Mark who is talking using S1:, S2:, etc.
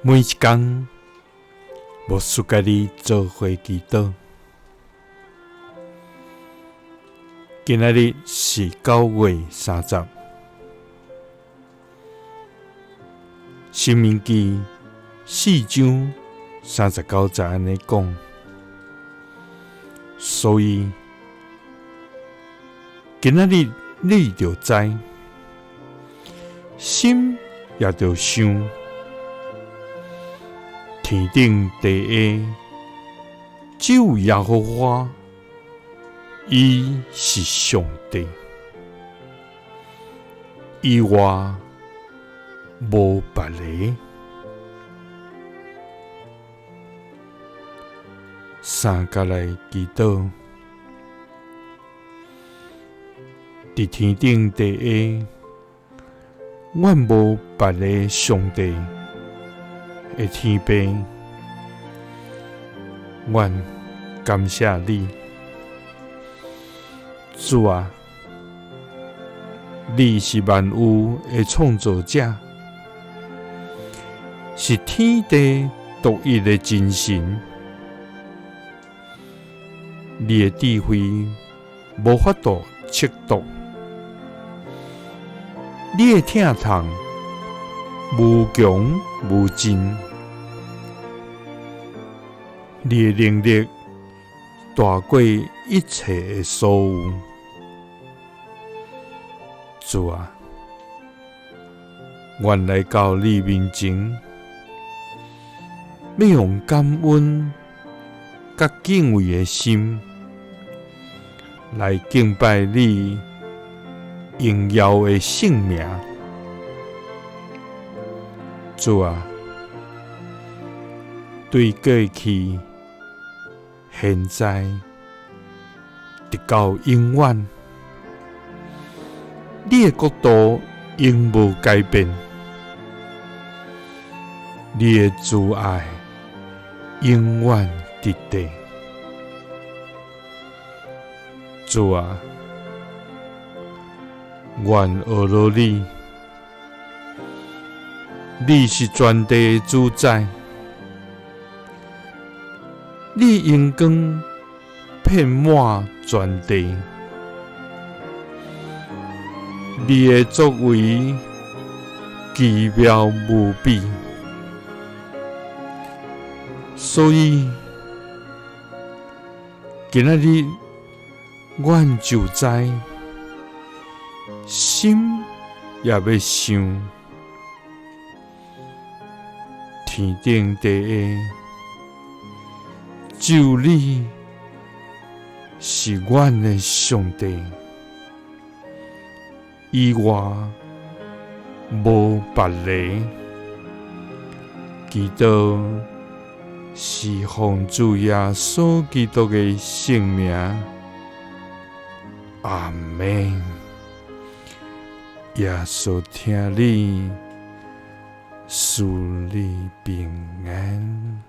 S1: 每一天，无输家己做伙祈祷。今仔日是9月30，申命记4章39节安尼讲，所以今仔日你着知，心也着想，天顶地下只有耶和华，伊是上帝，以外无别个。三甲来祈祷，伫天顶地下，阮无别个上帝的天父，阮感谢你，主啊！你是万有的创造者，是天地独一的真神。你的智慧无法度测度，你的疼痛无穷无尽，你的能力大过一切的所有。主啊，阮来到你面前，要用感恩甲敬畏的心来敬拜你荣耀的圣名。主啊，对过去、现在直到永远，你的国度永无改变，你的慈爱永远直地。主啊，愿学罗你，你是全地的主宰，你阳光遍满全地，你的作为奇妙无比，所以今仔日阮就知，心也要想，天顶地下，只有你是阮的上帝，以外无别个。祈祷是奉主耶稣基督的圣名。阿们。耶稣听你，赐你平安。